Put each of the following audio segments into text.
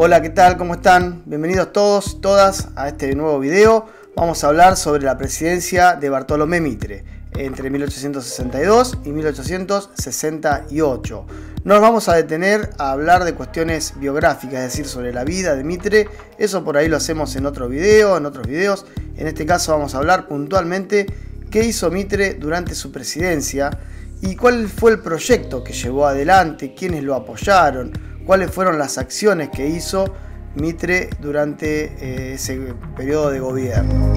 Hola, ¿qué tal? ¿Cómo están? Bienvenidos todos, todas a este nuevo video. Vamos a hablar sobre la presidencia de Bartolomé Mitre entre 1862 y 1868. No nos vamos a detener a hablar de cuestiones biográficas, es decir, sobre la vida de Mitre. Eso por ahí lo hacemos en otro video, en otros videos. En este caso vamos a hablar puntualmente qué hizo Mitre durante su presidencia y cuál fue el proyecto que llevó adelante, quiénes lo apoyaron, cuáles fueron las acciones que hizo Mitre durante ese periodo de gobierno.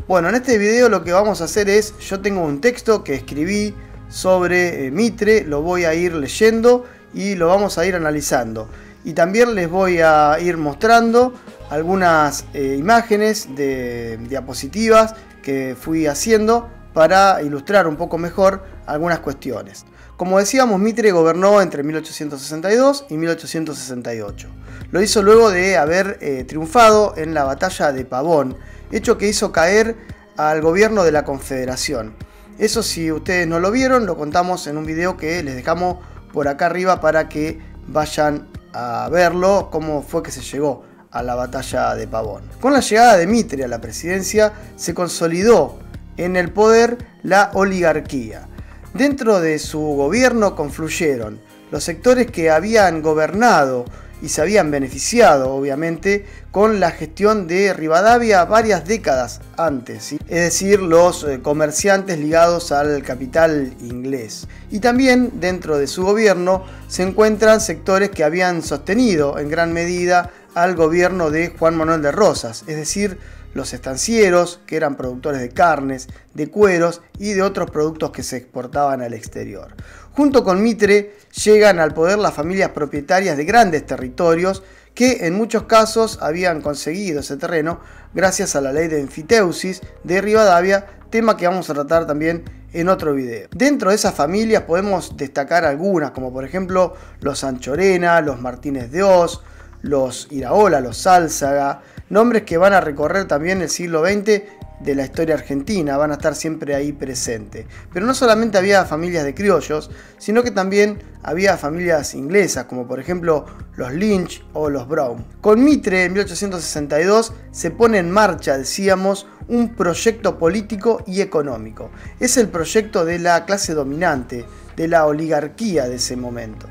Bueno, en este video lo que vamos a hacer es, yo tengo un texto que escribí sobre Mitre, lo voy a ir leyendo y lo vamos a ir analizando. Y también les voy a ir mostrando algunas imágenes de diapositivas que fui haciendo para ilustrar un poco mejor algunas cuestiones. Como decíamos, Mitre gobernó entre 1862 y 1868. Lo hizo luego de haber triunfado en la batalla de Pavón, hecho que hizo caer al gobierno de la Confederación. Eso, si ustedes no lo vieron, lo contamos en un video que les dejamos por acá arriba para que vayan a verlo, cómo fue que se llegó a la batalla de Pavón. Con la llegada de Mitre a la presidencia se consolidó en el poder la oligarquía. Dentro de su gobierno confluyeron los sectores que habían gobernado y se habían beneficiado, obviamente, con la gestión de Rivadavia varias décadas antes, ¿sí? Es decir, los comerciantes ligados al capital inglés. Y también dentro de su gobierno se encuentran sectores que habían sostenido en gran medida al gobierno de Juan Manuel de Rosas, es decir, los estancieros, que eran productores de carnes, de cueros y de otros productos que se exportaban al exterior. Junto con Mitre llegan al poder las familias propietarias de grandes territorios que en muchos casos habían conseguido ese terreno gracias a la ley de enfiteusis de Rivadavia, tema que vamos a tratar también en otro video. Dentro de esas familias podemos destacar algunas, como por ejemplo los Anchorena, los Martínez de Oz, los Iraola, los Sálzaga, nombres que van a recorrer también el siglo XX de la historia argentina, van a estar siempre ahí presentes. Pero no solamente había familias de criollos, sino que también había familias inglesas, como por ejemplo los Lynch o los Brown. Con Mitre en 1862 se pone en marcha, decíamos, un proyecto político y económico. Es el proyecto de la clase dominante, de la oligarquía de ese momento.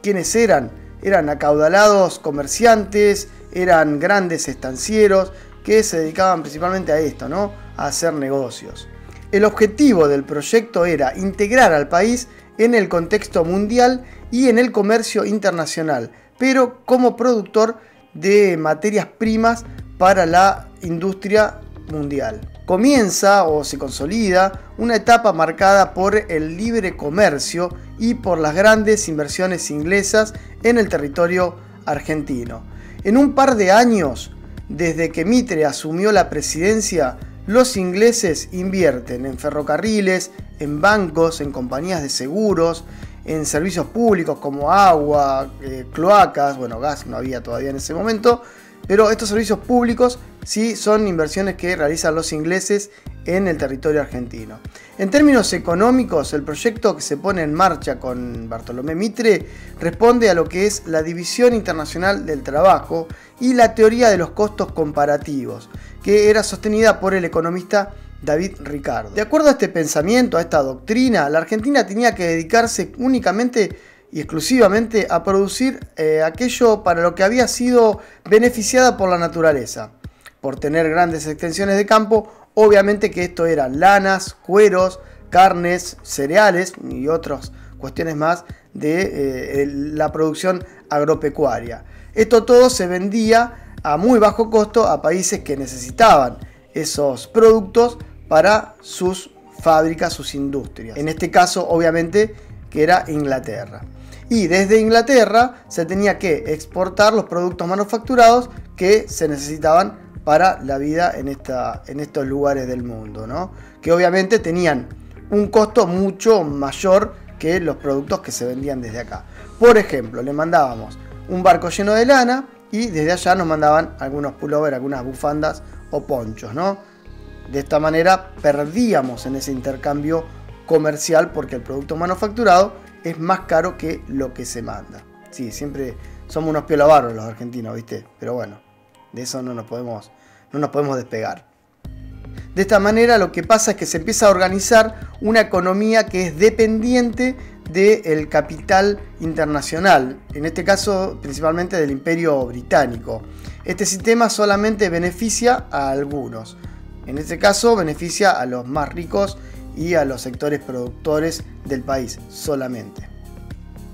¿Quiénes eran? Eran acaudalados comerciantes, eran grandes estancieros que se dedicaban principalmente a esto, ¿no? A hacer negocios. El objetivo del proyecto era integrar al país en el contexto mundial y en el comercio internacional, pero como productor de materias primas para la industria mundial. Comienza o se consolida una etapa marcada por el libre comercio y por las grandes inversiones inglesas en el territorio argentino. En un par de años, desde que Mitre asumió la presidencia, los ingleses invierten en ferrocarriles, en bancos, en compañías de seguros, en servicios públicos como agua, cloacas, bueno, gas no había todavía en ese momento, pero estos servicios públicos sí son inversiones que realizan los ingleses en el territorio argentino. En términos económicos, el proyecto que se pone en marcha con Bartolomé Mitre responde a lo que es la división internacional del trabajo y la teoría de los costos comparativos, que era sostenida por el economista David Ricardo. De acuerdo a este pensamiento, a esta doctrina, la Argentina tenía que dedicarse únicamente y exclusivamente a producir aquello para lo que había sido beneficiada por la naturaleza. Por tener grandes extensiones de campo, obviamente que esto eran lanas, cueros, carnes, cereales y otras cuestiones más de la producción agropecuaria. Esto todo se vendía a muy bajo costo a países que necesitaban esos productos para sus fábricas, sus industrias. En este caso, obviamente, que era Inglaterra. Y desde Inglaterra se tenía que exportar los productos manufacturados que se necesitaban para la vida en estos lugares del mundo, ¿no? Que obviamente tenían un costo mucho mayor que los productos que se vendían desde acá. Por ejemplo, le mandábamos un barco lleno de lana y desde allá nos mandaban algunos pullovers, algunas bufandas o ponchos, ¿no? De esta manera perdíamos en ese intercambio comercial porque el producto manufacturado es más caro que lo que se manda. Sí, siempre somos unos piolabarros los argentinos, ¿viste? Pero bueno, de eso no nos podemos despegar. De esta manera lo que pasa es que se empieza a organizar una economía que es dependiente del capital internacional, en este caso principalmente del Imperio Británico. Este sistema solamente beneficia a algunos, en este caso beneficia a los más ricos y a los sectores productores del país solamente.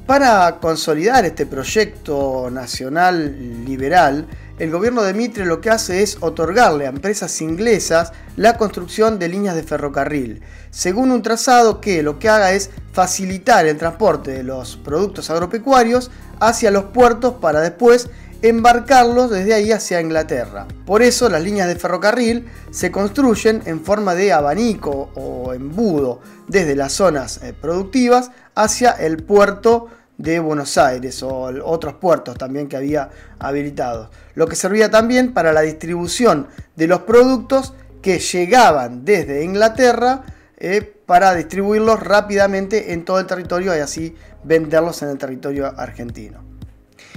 Para consolidar este proyecto nacional liberal, el gobierno de Mitre lo que hace es otorgarle a empresas inglesas la construcción de líneas de ferrocarril, según un trazado que lo que haga es facilitar el transporte de los productos agropecuarios hacia los puertos para después embarcarlos desde ahí hacia Inglaterra. Por eso las líneas de ferrocarril se construyen en forma de abanico o embudo desde las zonas productivas hacia el puerto de Buenos Aires o otros puertos también que había habilitados, lo que servía también para la distribución de los productos que llegaban desde Inglaterra para distribuirlos rápidamente en todo el territorio y así venderlos en el territorio argentino.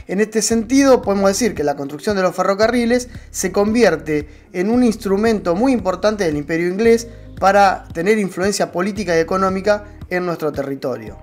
En este sentido podemos decir que la construcción de los ferrocarriles se convierte en un instrumento muy importante del Imperio inglés para tener influencia política y económica en nuestro territorio.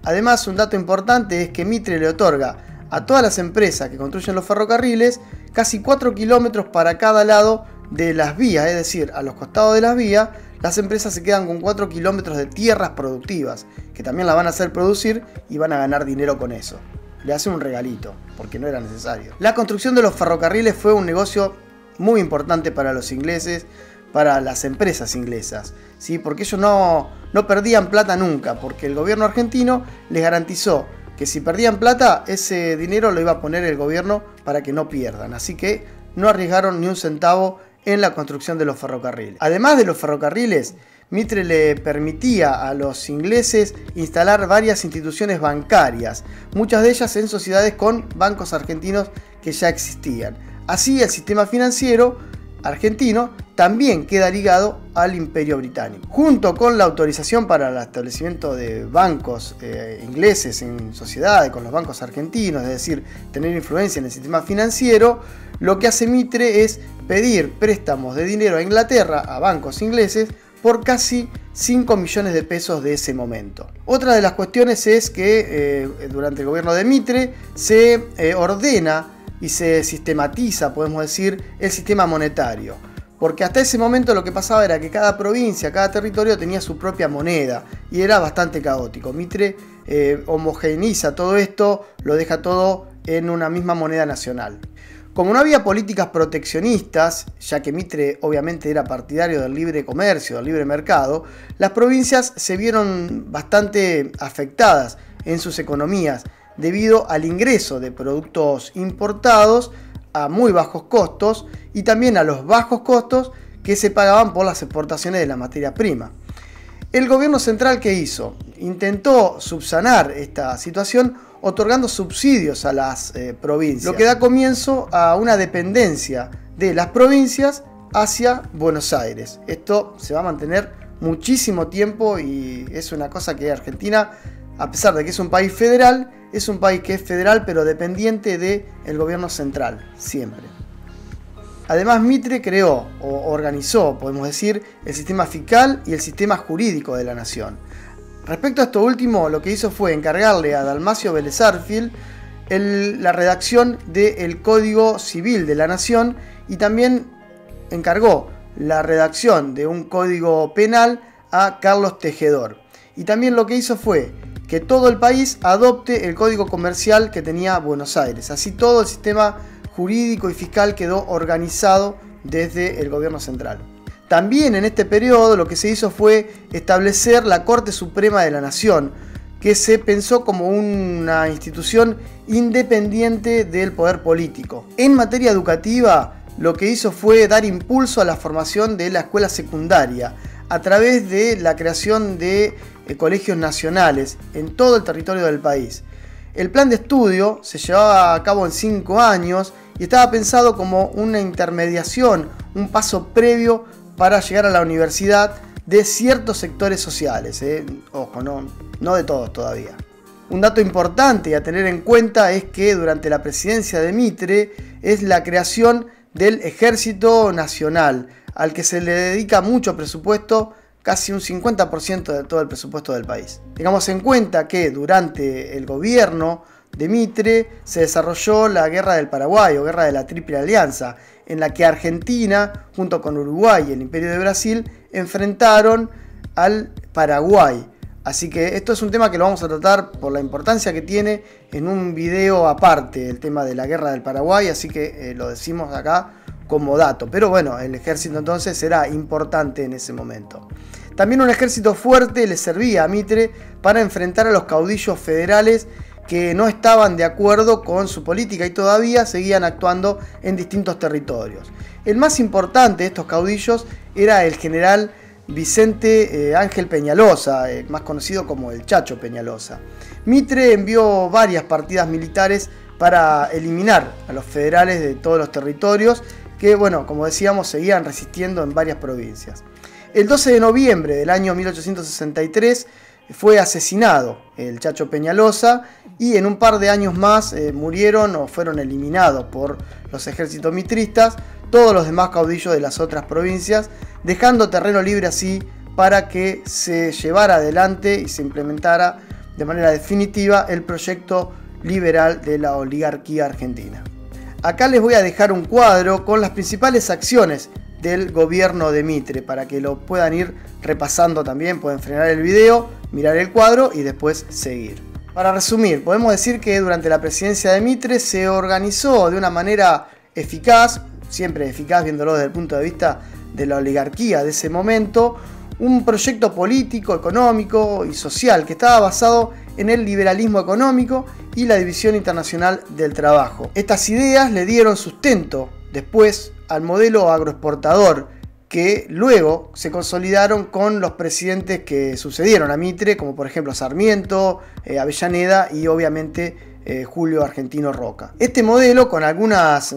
Además, un dato importante es que Mitre le otorga a todas las empresas que construyen los ferrocarriles casi 4 kilómetros para cada lado de las vías, es decir, a los costados de las vías, las empresas se quedan con 4 kilómetros de tierras productivas, que también las van a hacer producir y van a ganar dinero con eso. Le hace un regalito, porque no era necesario. La construcción de los ferrocarriles fue un negocio muy importante para los ingleses, para las empresas inglesas, ¿sí? Porque ellos no perdían plata nunca, porque el gobierno argentino les garantizó que si perdían plata, ese dinero lo iba a poner el gobierno para que no pierdan. Así que no arriesgaron ni un centavo en la construcción de los ferrocarriles. Además de los ferrocarriles, Mitre le permitía a los ingleses instalar varias instituciones bancarias, muchas de ellas en sociedades con bancos argentinos que ya existían. Así el sistema financiero argentino también queda ligado al Imperio Británico. Junto con la autorización para el establecimiento de bancos ingleses en sociedades con los bancos argentinos, es decir, tener influencia en el sistema financiero, lo que hace Mitre es pedir préstamos de dinero a Inglaterra a bancos ingleses por casi 5 millones de pesos de ese momento. Otra de las cuestiones es que durante el gobierno de Mitre se ordena y se sistematiza, podemos decir, el sistema monetario. Porque hasta ese momento lo que pasaba era que cada provincia, cada territorio tenía su propia moneda y era bastante caótico. Mitre homogeneiza todo esto, lo deja todo en una misma moneda nacional. Como no había políticas proteccionistas, ya que Mitre obviamente era partidario del libre comercio, del libre mercado, las provincias se vieron bastante afectadas en sus economías debido al ingreso de productos importados a muy bajos costos y también a los bajos costos que se pagaban por las exportaciones de la materia prima. El gobierno central, ¿qué hizo? Intentó subsanar esta situación otorgando subsidios a las provincias, lo que da comienzo a una dependencia de las provincias hacia Buenos Aires. Esto se va a mantener muchísimo tiempo y es una cosa que Argentina, a pesar de que es un país federal, es un país que es federal pero dependiente del gobierno central, siempre. Además, Mitre creó o organizó, podemos decir, el sistema fiscal y el sistema jurídico de la nación. Respecto a esto último, lo que hizo fue encargarle a Dalmacio Vélez Arfield la redacción del Código Civil de la Nación y también encargó la redacción de un código penal a Carlos Tejedor. Y también lo que hizo fue que todo el país adopte el código comercial que tenía Buenos Aires. Así todo el sistema jurídico y fiscal quedó organizado desde el gobierno central. También en este periodo lo que se hizo fue establecer la Corte Suprema de la Nación, que se pensó como una institución independiente del poder político. En materia educativa, lo que hizo fue dar impulso a la formación de la escuela secundaria a través de la creación de colegios nacionales en todo el territorio del país. El plan de estudio se llevaba a cabo en 5 años y estaba pensado como una intermediación, un paso previo para llegar a la universidad de ciertos sectores sociales. Ojo, no de todos todavía. Un dato importante a tener en cuenta es que durante la presidencia de Mitre es la creación del Ejército Nacional, al que se le dedica mucho presupuesto, casi un 50% de todo el presupuesto del país. Tengamos en cuenta que durante el gobierno de Mitre se desarrolló la Guerra del Paraguay o Guerra de la Triple Alianza, en la que Argentina, junto con Uruguay y el Imperio de Brasil, enfrentaron al Paraguay. Así que esto es un tema que lo vamos a tratar por la importancia que tiene en un video aparte, el tema de la Guerra del Paraguay, así que lo decimos acá como dato. Pero bueno, el ejército entonces era importante en ese momento. También un ejército fuerte le servía a Mitre para enfrentar a los caudillos federales que no estaban de acuerdo con su política y todavía seguían actuando en distintos territorios. El más importante de estos caudillos era el general Vicente Ángel Peñalosa, más conocido como el Chacho Peñalosa. Mitre envió varias partidas militares para eliminar a los federales de todos los territorios que, bueno, como decíamos, seguían resistiendo en varias provincias. El 12 de noviembre del año 1863 fue asesinado el Chacho Peñalosa y en un par de años más murieron o fueron eliminados por los ejércitos mitristas todos los demás caudillos de las otras provincias, dejando terreno libre así para que se llevara adelante y se implementara de manera definitiva el proyecto liberal de la oligarquía argentina. Acá les voy a dejar un cuadro con las principales acciones del gobierno de Mitre para que lo puedan ir repasando también. Pueden frenar el video, mirar el cuadro y después seguir. Para resumir, podemos decir que durante la presidencia de Mitre se organizó de una manera eficaz, siempre eficaz viéndolo desde el punto de vista de la oligarquía de ese momento, un proyecto político, económico y social que estaba basado en el liberalismo económico y la división internacional del trabajo. Estas ideas le dieron sustento después al modelo agroexportador que luego se consolidaron con los presidentes que sucedieron a Mitre, como por ejemplo Sarmiento, Avellaneda y obviamente Julio Argentino Roca. Este modelo, con algunas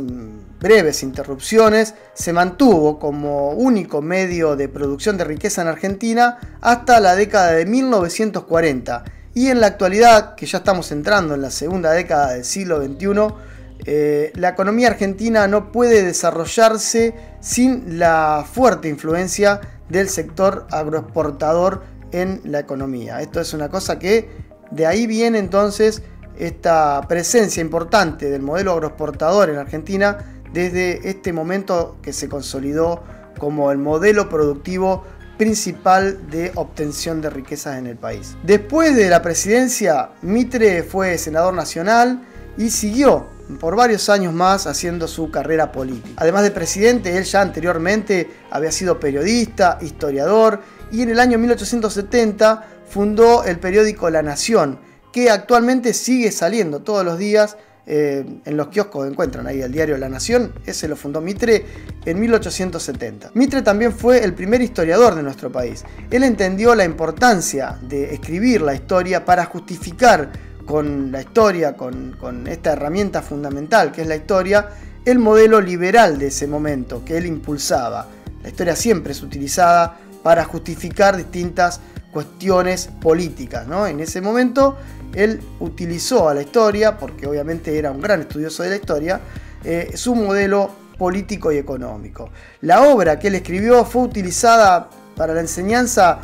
breves interrupciones, se mantuvo como único medio de producción de riqueza en Argentina hasta la década de 1940 y en la actualidad, que ya estamos entrando en la segunda década del siglo XXI, la economía argentina no puede desarrollarse sin la fuerte influencia del sector agroexportador en la economía. Esto es una cosa que de ahí viene entonces esta presencia importante del modelo agroexportador en Argentina desde este momento que se consolidó como el modelo productivo principal de obtención de riquezas en el país. Después de la presidencia, Mitre fue senador nacional y siguió por varios años más haciendo su carrera política. Además de presidente, él ya anteriormente había sido periodista, historiador y en el año 1870 fundó el periódico La Nación, que actualmente sigue saliendo todos los días en los kioscos. Encuentran ahí el diario La Nación. Ese lo fundó Mitre en 1870. Mitre también fue el primer historiador de nuestro país. Él entendió la importancia de escribir la historia para justificar con la historia, con esta herramienta fundamental que es la historia, el modelo liberal de ese momento que él impulsaba. La historia siempre es utilizada para justificar distintas cuestiones políticas, ¿no? En ese momento él utilizó a la historia, porque obviamente era un gran estudioso de la historia, su modelo político y económico. La obra que él escribió fue utilizada para la enseñanza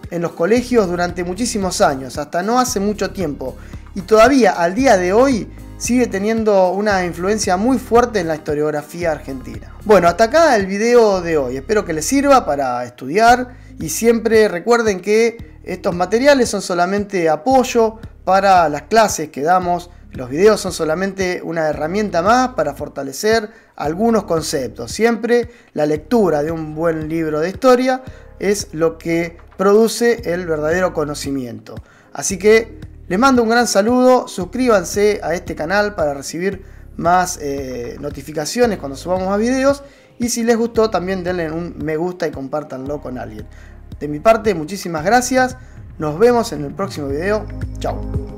en los colegios durante muchísimos años, hasta no hace mucho tiempo, y todavía al día de hoy sigue teniendo una influencia muy fuerte en la historiografía argentina. Bueno, hasta acá el video de hoy. Espero que les sirva para estudiar y siempre recuerden que estos materiales son solamente apoyo para las clases que damos. Los videos son solamente una herramienta más para fortalecer algunos conceptos. Siempre la lectura de un buen libro de historia es lo que produce el verdadero conocimiento. Así que les mando un gran saludo, suscríbanse a este canal para recibir más notificaciones cuando subamos más videos y si les gustó también denle un me gusta y compártanlo con alguien. De mi parte, muchísimas gracias, nos vemos en el próximo video, chao.